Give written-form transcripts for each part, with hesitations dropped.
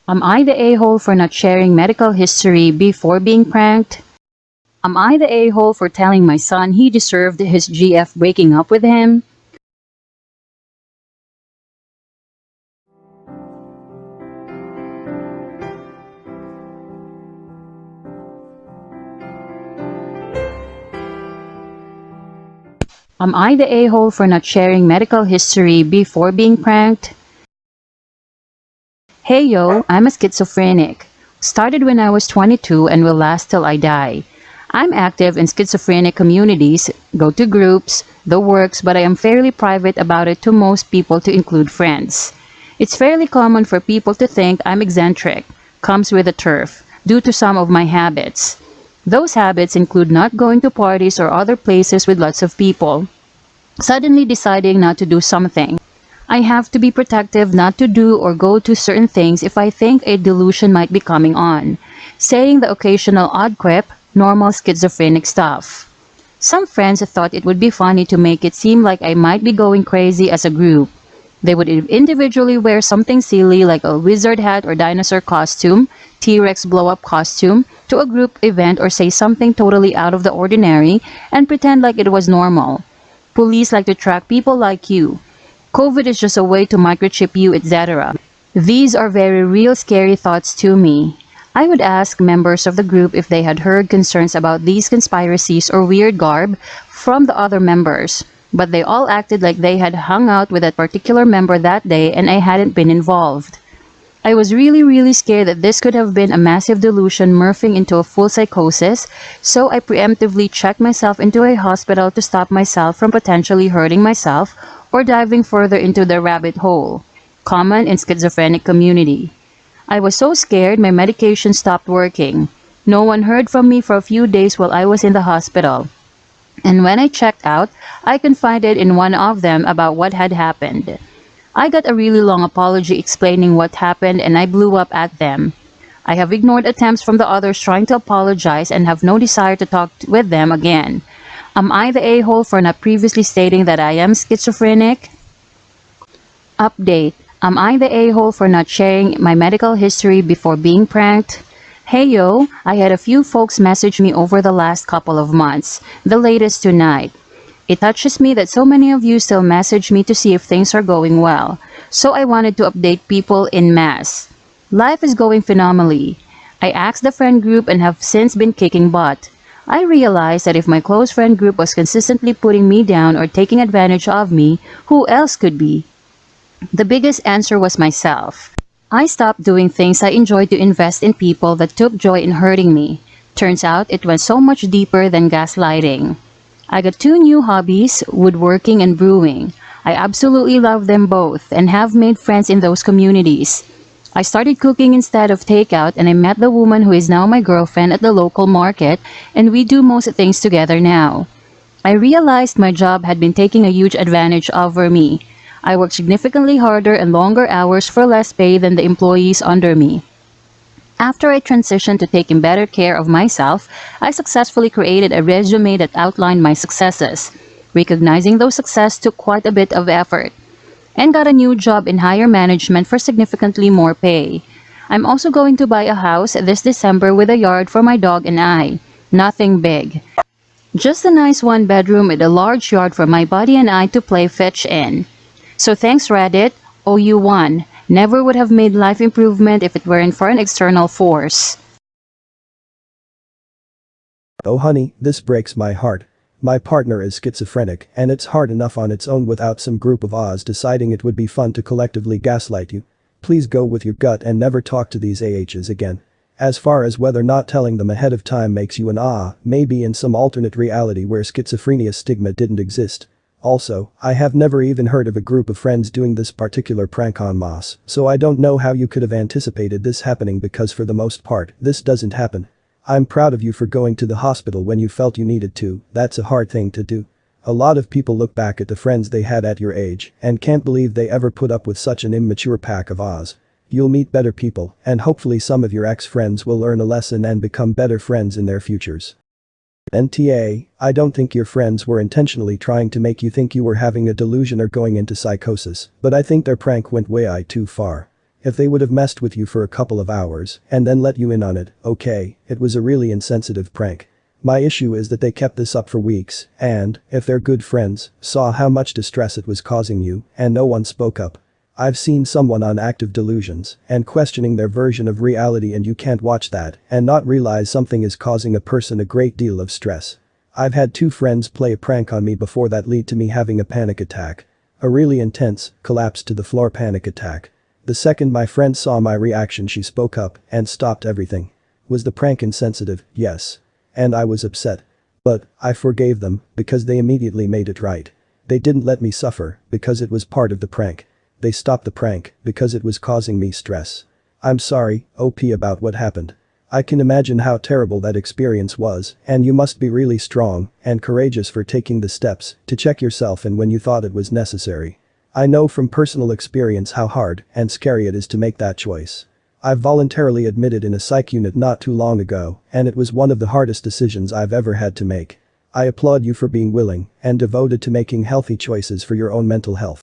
Am I the a-hole for not sharing medical history before being pranked? Am I the a-hole for telling my son he deserved his GF breaking up with him? Am I the a-hole for not sharing medical history before being pranked? Hey yo, I'm a schizophrenic. Started when I was 22 and will last till I die. I'm active in schizophrenic communities, go to groups, the works, but I am fairly private about it to most people to include friends. It's fairly common for people to think I'm eccentric, comes with a turf, due to some of my habits. Those habits include not going to parties or other places with lots of people, suddenly deciding not to do something. I have to be protective not to do or go to certain things if I think a delusion might be coming on. Saying the occasional odd quip, normal schizophrenic stuff. Some friends thought it would be funny to make it seem like I might be going crazy as a group. They would individually wear something silly like a wizard hat or dinosaur costume, T-Rex blow-up costume, to a group event or say something totally out of the ordinary and pretend like it was normal. Police like to track people like you. COVID is just a way to microchip you, etc. These are very real scary thoughts to me. I would ask members of the group if they had heard concerns about these conspiracies or weird garb from the other members, but they all acted like they had hung out with that particular member that day and I hadn't been involved. I was really scared that this could have been a massive delusion morphing into a full psychosis, so I preemptively checked myself into a hospital to stop myself from potentially hurting myself or diving further into the rabbit hole, common in schizophrenic community. I was so scared my medication stopped working. No one heard from me for a few days while I was in the hospital. And when I checked out, I confided in one of them about what had happened. I got a really long apology explaining what happened and I blew up at them. I have ignored attempts from the others trying to apologize and have no desire to talk with them again. Am I the a-hole for not previously stating that I am schizophrenic? Update. Am I the a-hole for not sharing my medical history before being pranked? Hey yo, I had a few folks message me over the last couple of months, the latest tonight. It touches me that so many of you still message me to see if things are going well, so I wanted to update people in mass. Life is going phenomenally. I asked the friend group and have since been kicking butt. I realized that if my close friend group was consistently putting me down or taking advantage of me, who else could be? The biggest answer was myself. I stopped doing things I enjoyed to invest in people that took joy in hurting me. Turns out it went so much deeper than gaslighting. I got 2 new hobbies, woodworking and brewing. I absolutely love them both and have made friends in those communities. I started cooking instead of takeout and I met the woman who is now my girlfriend at the local market and we do most things together now. I realized my job had been taking a huge advantage over me. I worked significantly harder and longer hours for less pay than the employees under me. After I transitioned to taking better care of myself, I successfully created a resume that outlined my successes. Recognizing those successes took quite a bit of effort, and got a new job in higher management for significantly more pay. I'm also going to buy a house this December with a yard for my dog and I. Nothing big. Just a nice 1-bedroom with a large yard for my buddy and I to play fetch in. So thanks Reddit, you won. Never would have made life improvement if it weren't for an external force. Oh honey, this breaks my heart. My partner is schizophrenic and it's hard enough on its own without some group of Oz deciding it would be fun to collectively gaslight you. Please go with your gut and never talk to these AHs again. As far as whether not telling them ahead of time makes you an maybe in some alternate reality where schizophrenia stigma didn't exist. Also, I have never even heard of a group of friends doing this particular prank en masse, so I don't know how you could have anticipated this happening because for the most part, this doesn't happen. I'm proud of you for going to the hospital when you felt you needed to, that's a hard thing to do. A lot of people look back at the friends they had at your age and can't believe they ever put up with such an immature pack of Oz. You'll meet better people and hopefully some of your ex-friends will learn a lesson and become better friends in their futures. NTA, I don't think your friends were intentionally trying to make you think you were having a delusion or going into psychosis, but I think their prank went way too far. If they would have messed with you for a couple of hours and then let you in on it, okay, it was a really insensitive prank. My issue is that they kept this up for weeks and, if they're good friends, saw how much distress it was causing you and no one spoke up. I've seen someone on active delusions and questioning their version of reality, and you can't watch that and not realize something is causing a person a great deal of stress. I've had 2 friends play a prank on me before that lead to me having a panic attack. A really intense, collapse to the floor panic attack. The second my friend saw my reaction, she spoke up and stopped everything. Was the prank insensitive? Yes. And I was upset. But I forgave them because they immediately made it right. They didn't let me suffer because it was part of the prank. They stopped the prank because it was causing me stress. I'm sorry, OP, about what happened. I can imagine how terrible that experience was, and you must be really strong and courageous for taking the steps to check yourself and when you thought it was necessary. I know from personal experience how hard and scary it is to make that choice. I've voluntarily admitted in a psych unit not too long ago, and it was one of the hardest decisions I've ever had to make. I applaud you for being willing and devoted to making healthy choices for your own mental health.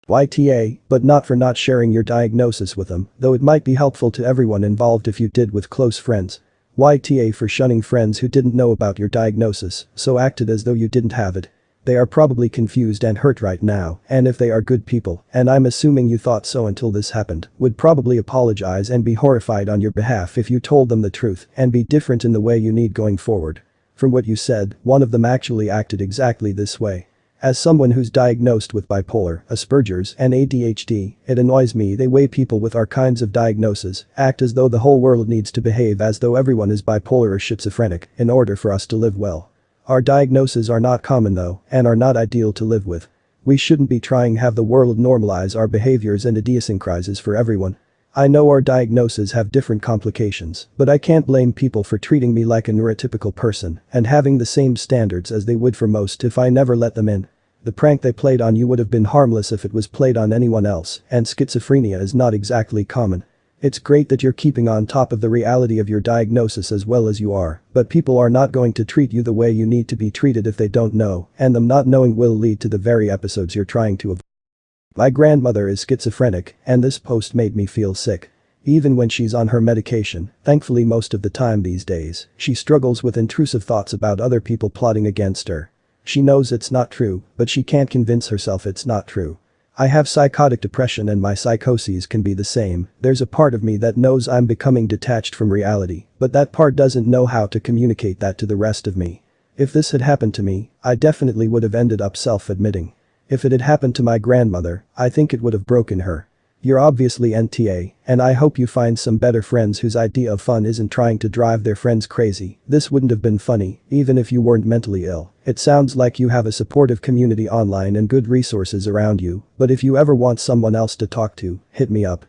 YTA, but not for not sharing your diagnosis with them, though it might be helpful to everyone involved if you did with close friends. YTA for shunning friends who didn't know about your diagnosis, so acted as though you didn't have it. They are probably confused and hurt right now, and if they are good people, and I'm assuming you thought so until this happened, would probably apologize and be horrified on your behalf if you told them the truth and be different in the way you need going forward. From what you said, one of them actually acted exactly this way. As someone who's diagnosed with bipolar, Asperger's, and ADHD, it annoys me the way people with our kinds of diagnoses act as though the whole world needs to behave as though everyone is bipolar or schizophrenic in order for us to live well. Our diagnoses are not common though, and are not ideal to live with. We shouldn't be trying to have the world normalize our behaviors and idiosyncrasies for everyone. I know our diagnoses have different complications, but I can't blame people for treating me like a neurotypical person and having the same standards as they would for most if I never let them in. The prank they played on you would have been harmless if it was played on anyone else, and schizophrenia is not exactly common. It's great that you're keeping on top of the reality of your diagnosis as well as you are, but people are not going to treat you the way you need to be treated if they don't know, and them not knowing will lead to the very episodes you're trying to avoid. My grandmother is schizophrenic, and this post made me feel sick. Even when she's on her medication, thankfully most of the time these days, she struggles with intrusive thoughts about other people plotting against her. She knows it's not true, but she can't convince herself it's not true. I have psychotic depression and my psychoses can be the same. There's a part of me that knows I'm becoming detached from reality, but that part doesn't know how to communicate that to the rest of me. If this had happened to me, I definitely would have ended up self-admitting. If it had happened to my grandmother, I think it would have broken her. You're obviously NTA, and I hope you find some better friends whose idea of fun isn't trying to drive their friends crazy. This wouldn't have been funny, even if you weren't mentally ill. It sounds like you have a supportive community online and good resources around you, but if you ever want someone else to talk to, hit me up.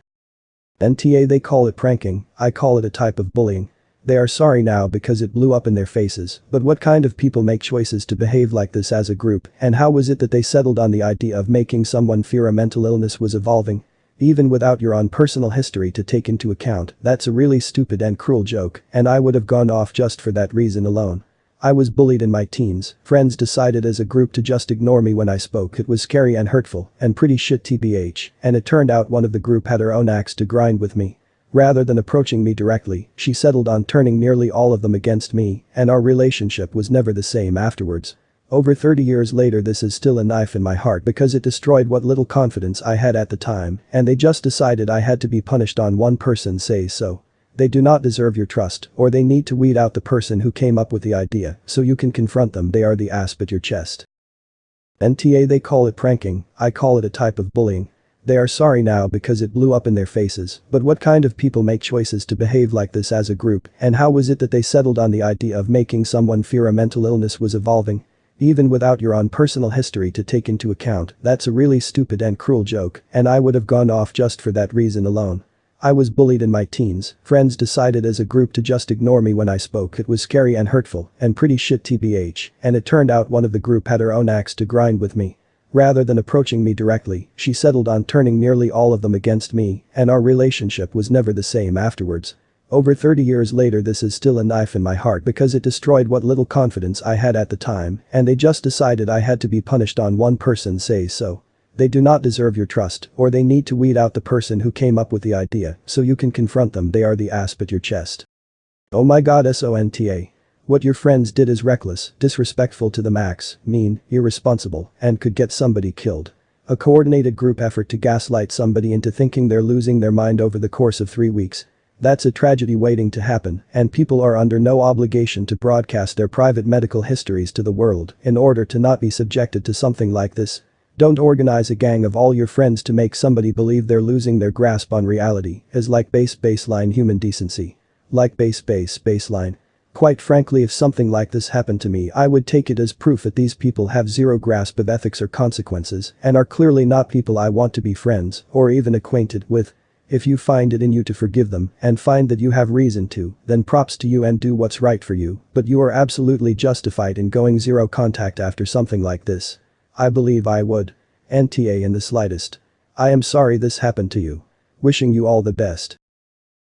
NTA, they call it pranking, I call it a type of bullying. They are sorry now because it blew up in their faces, but what kind of people make choices to behave like this as a group, and how was it that they settled on the idea of making someone fear a mental illness was evolving? Even without your own personal history to take into account, that's a really stupid and cruel joke, and I would have gone off just for that reason alone. I was bullied in my teens, friends decided as a group to just ignore me when I spoke. It was scary and hurtful, and pretty shit tbh, and it turned out one of the group had her own axe to grind with me. Rather than approaching me directly, she settled on turning nearly all of them against me, and our relationship was never the same afterwards. Over 30 years later, this is still a knife in my heart because it destroyed what little confidence I had at the time, and they just decided I had to be punished on one person say so. They do not deserve your trust, or they need to weed out the person who came up with the idea so you can confront them. They are the asp at your chest. NTA, they call it pranking, I call it a type of bullying. They are sorry now because it blew up in their faces, but what kind of people make choices to behave like this as a group, and how was it that they settled on the idea of making someone fear a mental illness was evolving? Even without your own personal history to take into account, that's a really stupid and cruel joke, and I would have gone off just for that reason alone. I was bullied in my teens, friends decided as a group to just ignore me when I spoke. It was scary and hurtful, and pretty shit tbh, and it turned out one of the group had her own axe to grind with me. Rather than approaching me directly, she settled on turning nearly all of them against me, and our relationship was never the same afterwards. Over 30 years later, this is still a knife in my heart because it destroyed what little confidence I had at the time, and they just decided I had to be punished on one person say so. They do not deserve your trust, or they need to weed out the person who came up with the idea so you can confront them. They are the asp at your chest. Oh my god, SONTA. What your friends did is reckless, disrespectful to the max, mean, irresponsible, and could get somebody killed. A coordinated group effort to gaslight somebody into thinking they're losing their mind over the course of 3 weeks. That's a tragedy waiting to happen, and people are under no obligation to broadcast their private medical histories to the world in order to not be subjected to something like this. Don't organize a gang of all your friends to make somebody believe they're losing their grasp on reality is like baseline human decency. Like baseline. Quite frankly, if something like this happened to me, I would take it as proof that these people have zero grasp of ethics or consequences and are clearly not people I want to be friends or even acquainted with. If you find it in you to forgive them and find that you have reason to, then props to you and do what's right for you, but you are absolutely justified in going zero contact after something like this. I believe I would. NTA in the slightest. I am sorry this happened to you. Wishing you all the best.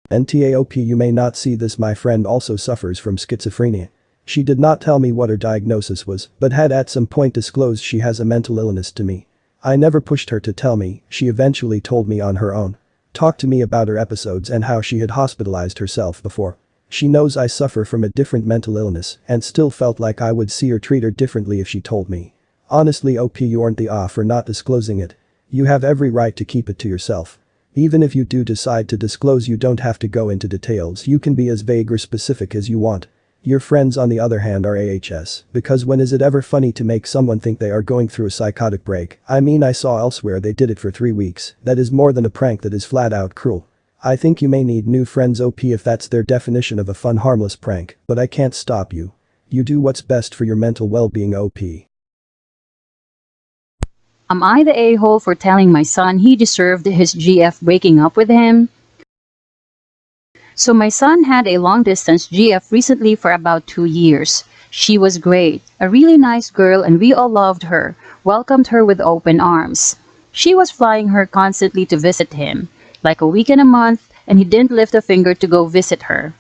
NTAOP, you may not see this, my friend also suffers from schizophrenia. She did not tell me what her diagnosis was, but had at some point disclosed she has a mental illness to me. I never pushed her to tell me, she eventually told me on her own. Talked to me about her episodes and how she had hospitalized herself before. She knows I suffer from a different mental illness and still felt like I would see or treat her differently if she told me. Honestly, OP, you aren't the off for not disclosing it. You have every right to keep it to yourself. Even if you do decide to disclose, you don't have to go into details. You can be as vague or specific as you want. Your friends on the other hand are AHS, because when is it ever funny to make someone think they are going through a psychotic break? I mean, I saw elsewhere they did it for 3 weeks. That is more than a prank, that is flat out cruel. I think you may need new friends, OP, if that's their definition of a fun harmless prank, but I can't stop you. You do what's best for your mental well-being, OP. Am I the a-hole for telling my son he deserved his GF breaking up with him? So my son had a long-distance GF recently for about 2 years. She was great, a really nice girl, and we all loved her, welcomed her with open arms. She was flying her constantly to visit him, like a week and a month, and he didn't lift a finger to go visit her.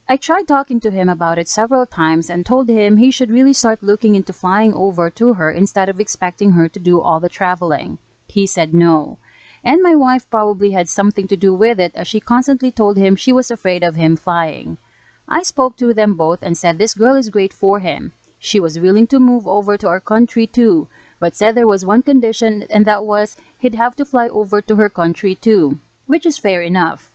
I tried talking to him about it several times and told him he should really start looking into flying over to her instead of expecting her to do all the traveling. He said no. And my wife probably had something to do with it, as she constantly told him she was afraid of him flying. I spoke to them both and said this girl is great for him. She was willing to move over to our country too, but said there was one condition, and that was he'd have to fly over to her country too, which is fair enough.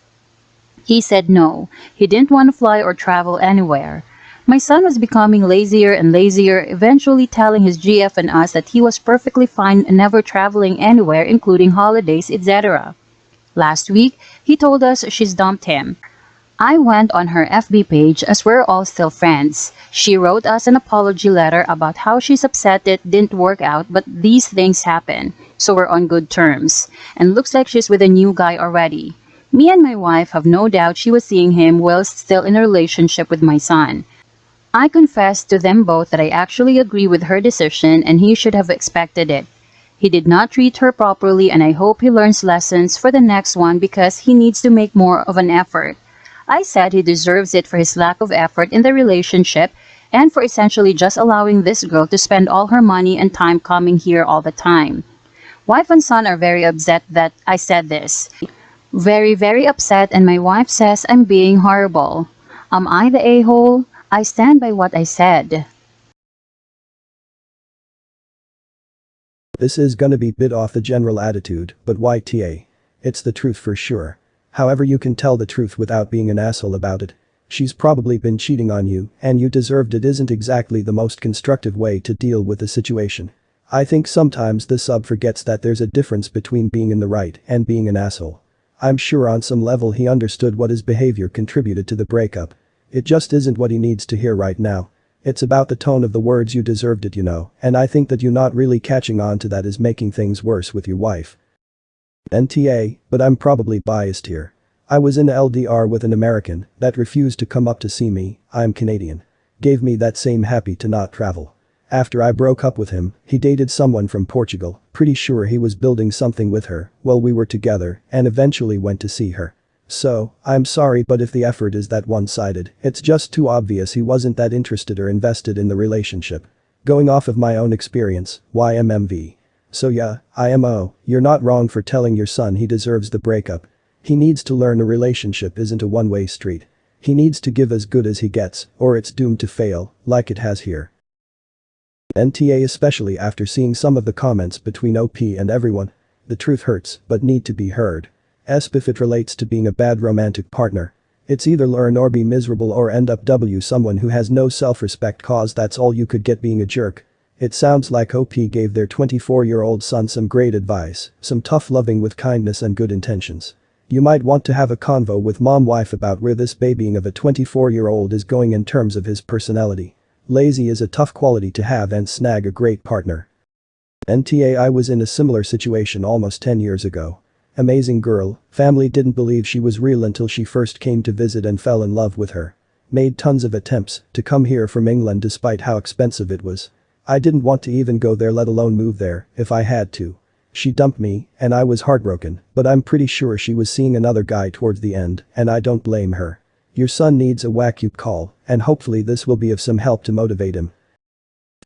He said no, he didn't want to fly or travel anywhere. My son was becoming lazier and lazier, eventually telling his GF and us that he was perfectly fine never traveling anywhere, including holidays, etc. Last week, he told us she's dumped him. I went on her FB page, as we're all still friends. She wrote us an apology letter about how she's upset it didn't work out, but these things happen, so we're on good terms. And looks like she's with a new guy already. Me and my wife have no doubt she was seeing him whilst still in a relationship with my son. I confessed to them both that I actually agree with her decision and he should have expected it. He did not treat her properly, and I hope he learns lessons for the next one because he needs to make more of an effort. I said he deserves it for his lack of effort in the relationship and for essentially just allowing this girl to spend all her money and time coming here all the time. Wife and son are very upset that I said this. Very, very upset, and my wife says I'm being horrible. Am I the a-hole? I stand by what I said. This is gonna be bit off the general attitude, but YTA. It's the truth for sure. However, you can tell the truth without being an asshole about it. She's probably been cheating on you, and you deserved it isn't exactly the most constructive way to deal with the situation. I think sometimes the sub forgets that there's a difference between being in the right and being an asshole. I'm sure on some level he understood what his behavior contributed to the breakup. It just isn't what he needs to hear right now. It's about the tone of the words. You deserved it, you know, and I think that you not really catching on to that is making things worse with your wife. NTA, but I'm probably biased here. I was in LDR with an American that refused to come up to see me. I'm Canadian. Gave me that same happy to not travel. After I broke up with him, he dated someone from Portugal, pretty sure he was building something with her while we were together, and eventually went to see her. So, I'm sorry, but if the effort is that one-sided, it's just too obvious he wasn't that interested or invested in the relationship. Going off of my own experience, YMMV. So yeah, IMO, you're not wrong for telling your son he deserves the breakup. He needs to learn a relationship isn't a one-way street. He needs to give as good as he gets, or it's doomed to fail, like it has here. NTA especially after seeing some of the comments between OP and everyone. The truth hurts, but need to be heard. If it relates to being a bad romantic partner. It's either learn or be miserable or end up someone who has no self-respect cause that's all you could get being a jerk. It sounds like OP gave their 24-year-old son some great advice, some tough loving with kindness and good intentions. You might want to have a convo with mom-wife about where this babying of a 24-year-old is going in terms of his personality. Lazy is a tough quality to have and snag a great partner. NTA I was in a similar situation almost 10 years ago. Amazing girl, family didn't believe she was real until she first came to visit and fell in love with her. Made tons of attempts to come here from England despite how expensive it was. I didn't want to even go there let alone move there if I had to. She dumped me and I was heartbroken, but I'm pretty sure she was seeing another guy towards the end and I don't blame her. Your son needs a wake-up call and hopefully this will be of some help to motivate him.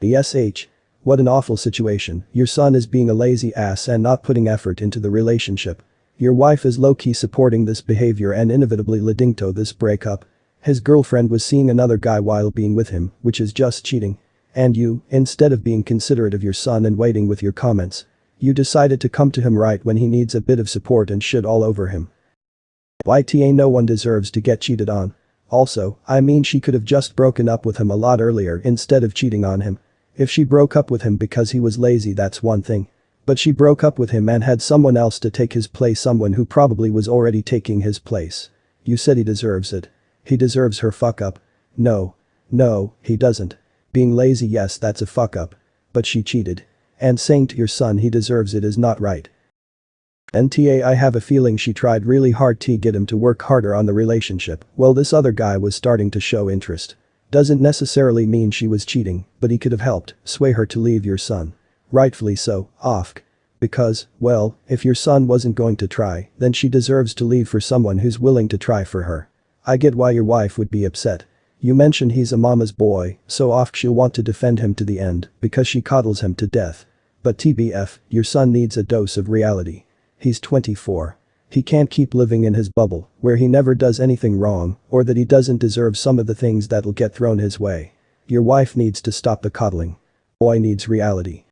BSH. What an awful situation, your son is being a lazy ass and not putting effort into the relationship. Your wife is low-key supporting this behavior and inevitably leading to this breakup. His girlfriend was seeing another guy while being with him, which is just cheating. And you, instead of being considerate of your son and waiting with your comments, you decided to come to him right when he needs a bit of support and shit all over him. YTA no one deserves to get cheated on. Also, I mean she could have just broken up with him a lot earlier instead of cheating on him. If she broke up with him because he was lazy that's one thing. But she broke up with him and had someone else to take his place, someone who probably was already taking his place. You said he deserves it. He deserves her fuck up. No. No, he doesn't. Being lazy, yes, that's a fuck up. But she cheated. And saying to your son he deserves it is not right. NTA I have a feeling she tried really hard to get him to work harder on the relationship. Well, this other guy was starting to show interest. Doesn't necessarily mean she was cheating, but he could have helped sway her to leave your son. Rightfully so, Ofk. Because, well, if your son wasn't going to try, then she deserves to leave for someone who's willing to try for her. I get why your wife would be upset. You mentioned he's a mama's boy, so Ofk she'll want to defend him to the end because she coddles him to death. But TBF, your son needs a dose of reality. He's 24. He can't keep living in his bubble, where he never does anything wrong, or that he doesn't deserve some of the things that'll get thrown his way. Your wife needs to stop the coddling. Boy needs reality.